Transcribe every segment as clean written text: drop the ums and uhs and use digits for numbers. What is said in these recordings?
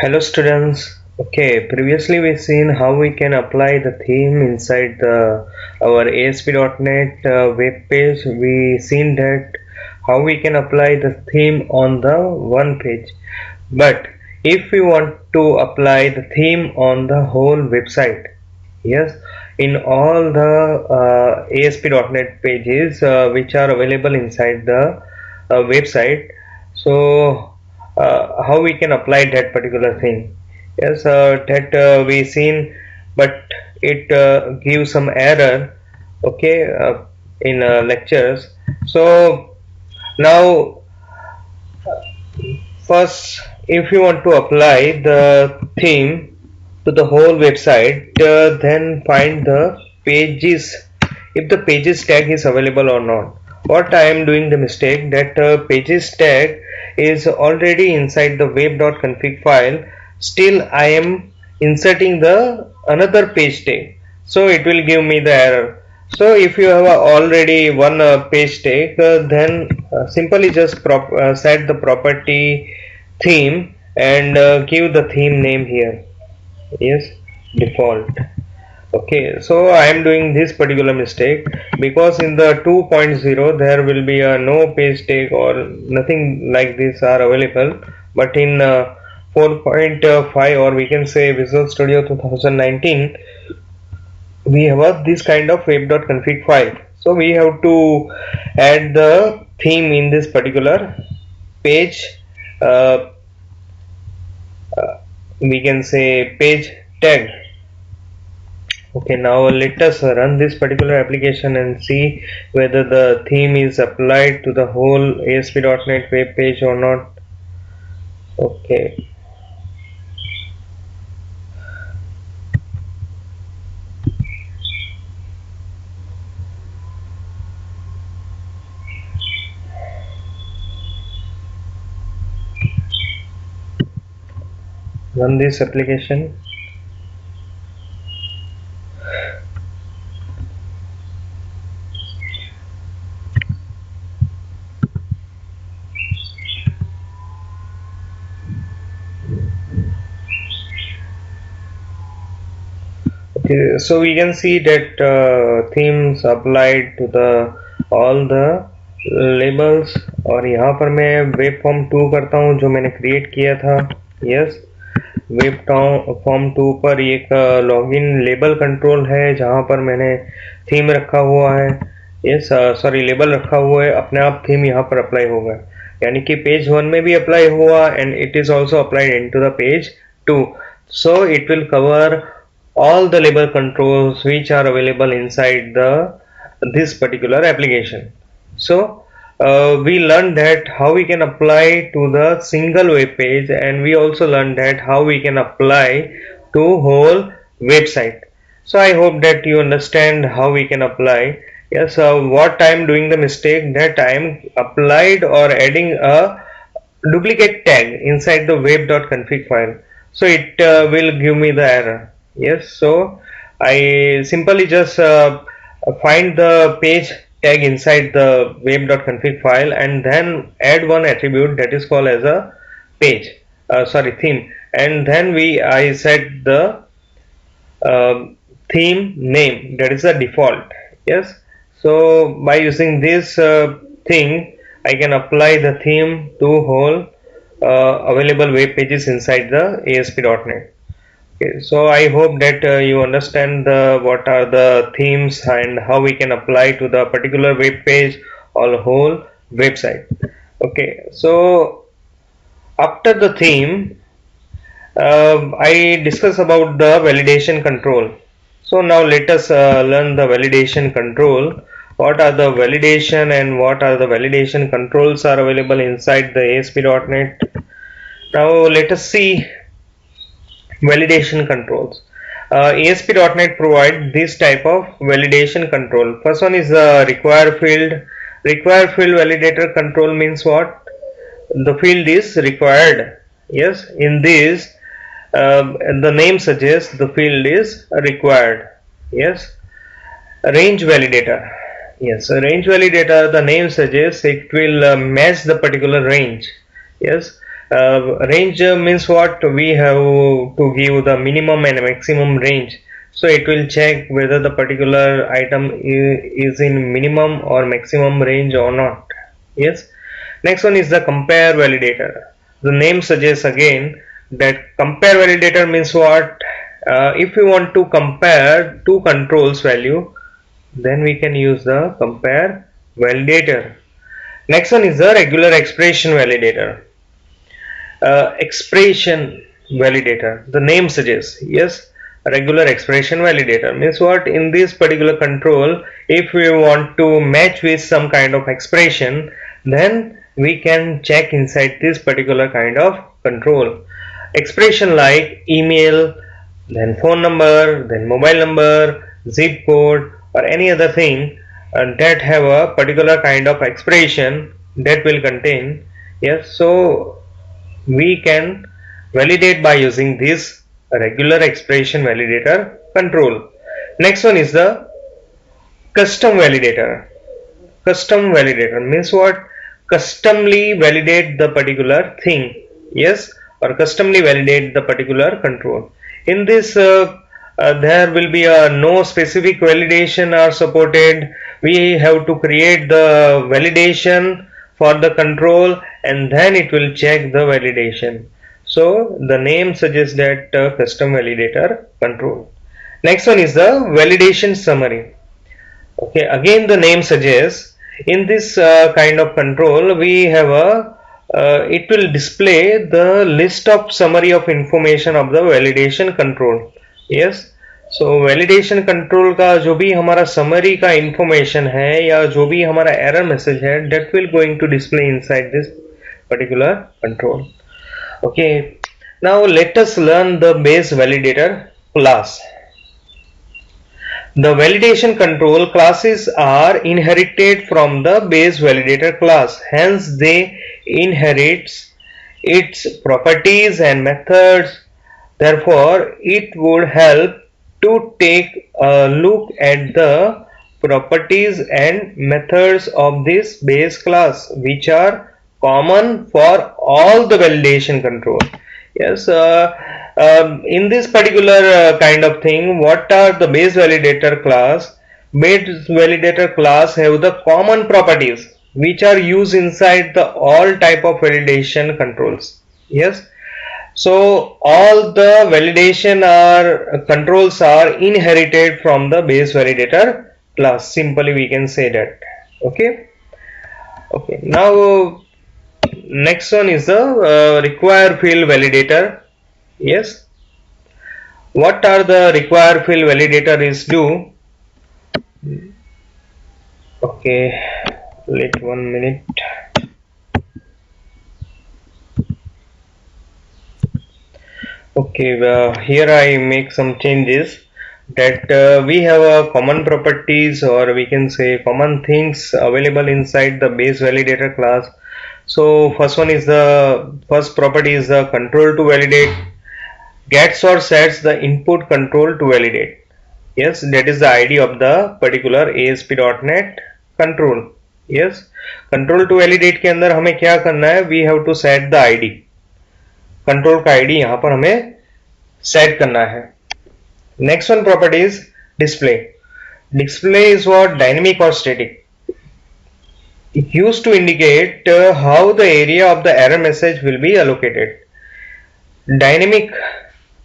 Hello students. Okay, previously we seen how we can apply the theme inside our ASP.NET web page. We seen that how we can apply the theme on the one page. But if we want to apply the theme on the whole website, yes, in all the ASP.NET pages which are available inside the website, so how we can apply that particular thing. Yes, that we seen, but it gives some error, okay, in lectures. So now first, if you want to apply the theme to the whole website, then find the pages, if the pages tag is available or not. What I am doing the mistake that pages tag is already inside the web.config file. Still I am inserting the another page tag, so it will give me the error. So if you have already one page tag, then simply just set the property theme and give the theme name here. Yes, default. Okay, so I am doing this particular mistake because in the 2.0 there will be a no page tag or nothing like this are available, but in 4.5 or we can say Visual Studio 2019 we have this kind of web.config file. So we have to add the theme in this particular page, uh, we can say page tag. Okay, now let us run this particular application and see whether the theme is applied to the whole ASP.NET web page or not. Okay. Run this application. Okay, so we can see that themes applied to the all the labels. और यहाँ पर मैं web form 2 करता हूँ जो मैंने create किया था. यस, वेब फॉर्म 2 पर एक लॉगिन लेबल कंट्रोल है जहाँ पर मैंने थीम रखा हुआ है. यस, सॉरी, लेबल रखा हुआ है. अपने आप थीम यहाँ पर अप्लाई होगा, यानी कि पेज 1 में भी अप्लाई हुआ and it is also applied into the page 2. So it will cover all the label controls which are available inside the this particular application. So we learned that how we can apply to the single web page, and we also learned that how we can apply to whole website. So I hope that you understand how we can apply. Yes, what I am doing the mistake that I am applied or adding a duplicate tag inside the web.config file, so it will give me the error. Yes, so I simply just find the page tag inside the web.config file and then add one attribute that is called as a page, sorry, theme, and then I set the theme name, that is the default. Yes, so by using this thing I can apply the theme to whole available web pages inside the ASP.NET. Okay, so I hope that you understand what are the themes and how we can apply to the particular web page or whole website. Okay, so after the theme, I discuss about the validation control. So now let us learn the validation control. What are the validation and what are the validation controls are available inside the ASP.NET. Now let us see validation controls. ASP.NET provide this type of validation control. First one is the require field. Require field validator control means what? The field is required. Yes, in this the name suggests the field is required. Yes, range validator. Yes, range validator, the name suggests it will match the particular range. Yes, Range means what? We have to give the minimum and maximum range. So it will check whether the particular item is in minimum or maximum range or not. Yes. Next one is the compare validator. The name suggests again that compare validator means what? If we want to compare two controls value, then we can use the compare validator. Next one is the regular expression validator. Expression validator, the name suggests, yes, regular expression validator means what? In this particular control, if we want to match with some kind of expression, then we can check inside this particular kind of control. Expression like email, then phone number, then mobile number, zip code, or any other thing that have a particular kind of expression that will contain, yes, so we can validate by using this regular expression validator control. Next one is the custom validator. Custom validator means what? Customly validate the particular thing, yes, or customly validate the particular control. In this there will be no specific validation are supported. We have to create the validation for the control and then it will check the validation. So the name suggests that custom validator control. Next one is the validation summary. Okay, again the name suggests in this kind of control we have a it will display the list of summary of information of the validation control. Yes, so validation control का जो भी हमारा summary का information है या जो भी हमारा error message है, that will going to display inside this particular control. Okay, now let us learn the base validator class. The validation control classes are inherited from the base validator class, hence they inherit its properties and methods. Therefore, it would help to take a look at the properties and methods of this base class, which are common for all the validation control. Yes, in this particular kind of thing, what are the base validator class? Base validator class have the common properties which are used inside the all type of validation controls. Yes, so all the validation controls are inherited from the base validator class. Simply we can say that. Okay. Okay. Now next one is the require field validator. Yes. What are the require field validator is do? Okay. Wait 1 minute. Okay, here I make some changes that we have a common properties or we can say common things available inside the base validator class. So first one is the first property is the control to validate. Gets or sets the input control to validate. Yes, that is the ID of the particular ASP.NET control. Yes, control to validate के अंदर हमें क्या करना है? We have to set the ID. Control का ID यहां पर हमें सेट करना है. Next one property is display. Display is what? Dynamic और static. It used to indicate how the area of the error message will be allocated. Dynamic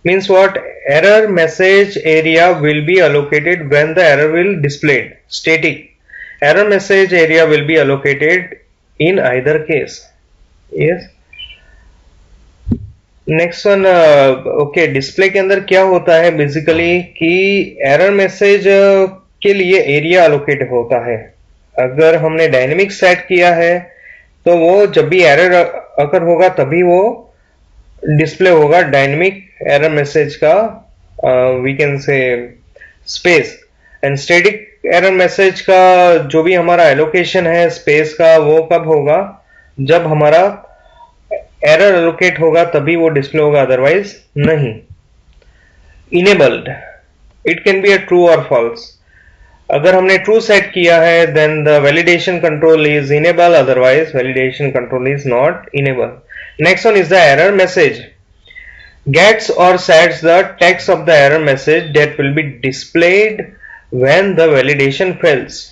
means what? Error message area will be allocated when the error will displayed. Static, error message area will be allocated in either case. Yes. Next one okay. Display के अंदर क्या होता है basically कि error message के लिए area allocate होता है. अगर हमने डायनेमिक सेट किया है तो वो जब भी एरर अगर होगा तभी वो डिस्प्ले होगा डायनेमिक एरर मैसेज का we can say space. And static error message का जो भी हमारा एलोकेशन है स्पेस का वो कब होगा? जब हमारा एरर एलोकेट होगा तभी वो डिस्प्ले होगा, अदरवाइज नहीं. Enabled, it can be a true और फॉल्स. अगर हमने ट्रू सेट किया है then the validation control is enable, otherwise validation control is not enable. Next one is the error message. Gets or sets the text of the error message that will be displayed when the validation fails.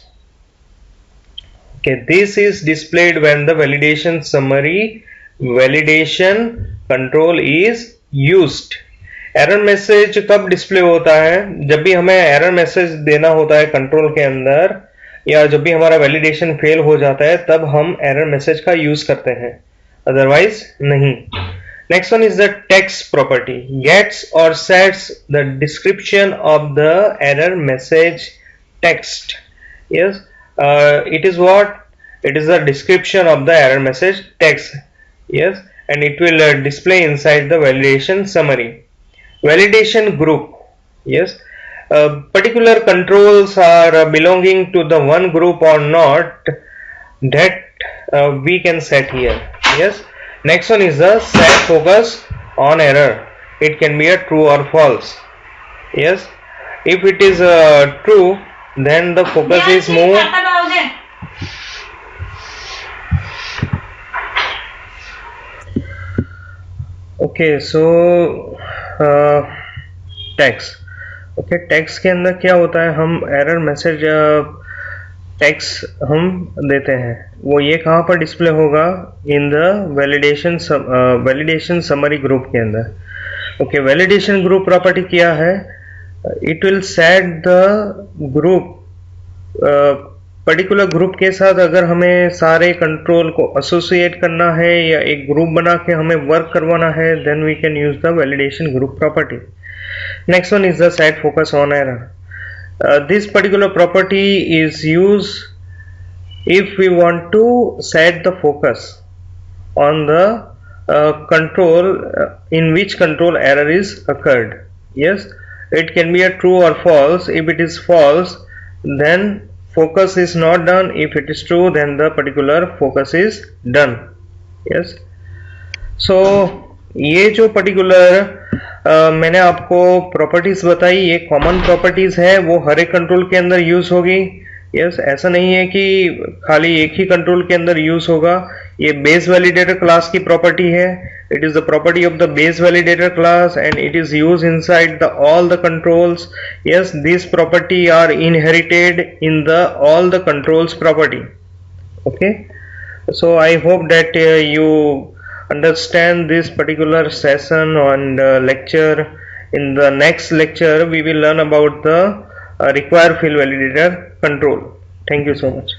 Okay, this is displayed when the validation summary validation control is used. Error message कब display होता है? जब भी हमें error message देना होता है control के अंदर, या जब भी हमारा वैलिडेशन फेल हो जाता है तब हम एरर मैसेज का यूज करते हैं, अदरवाइज नहीं. Next one is the text property. Gets और sets the description of the error message text. Yes, it is what? It is the description of the error message text. Yes, and it will display inside the validation summary. Validation group. Yes, particular controls are belonging to the one group or not, that we can set here. Yes, next one is the set focus on error. It can be a true or false. Yes, if it is true, then the focus is more. Okay, so text. Okay, text के अंदर क्या होता है, हम error message text हम देते हैं, वो ये कहाँ पर डिस्प्ले होगा? In the validation summary group के अंदर. ओके, वैलिडेशन ग्रुप प्रॉपर्टी क्या है? It will set the group, particular group के साथ अगर हमें सारे कंट्रोल को एसोसिएट करना है या एक ग्रुप बना के हमें वर्क करवाना है, then we can use the validation group property. Next one is the set focus on error. This particular property is use if we want to set the focus on the control in which control error is occurred. Yes, it can be a true or false. If it is false, then focus is not done. If it is true, then the particular focus is done. Yes, so ये जो particular मैंने आपको properties बताई, ये common properties है, वो हर एक control के अंदर यूज होगी. यस, ऐसा नहीं है कि खाली एक ही कंट्रोल के अंदर यूज होगा. ये बेस वैलिडेटर क्लास की प्रॉपर्टी है. It is the property of the base validator class and it is use inside the all the controls. Yes, this property are inherited in the all the controls property. Okay, so I hope that you understand this particular session and lecture. In the next lecture we will learn about the require field validator control. Thank you so much.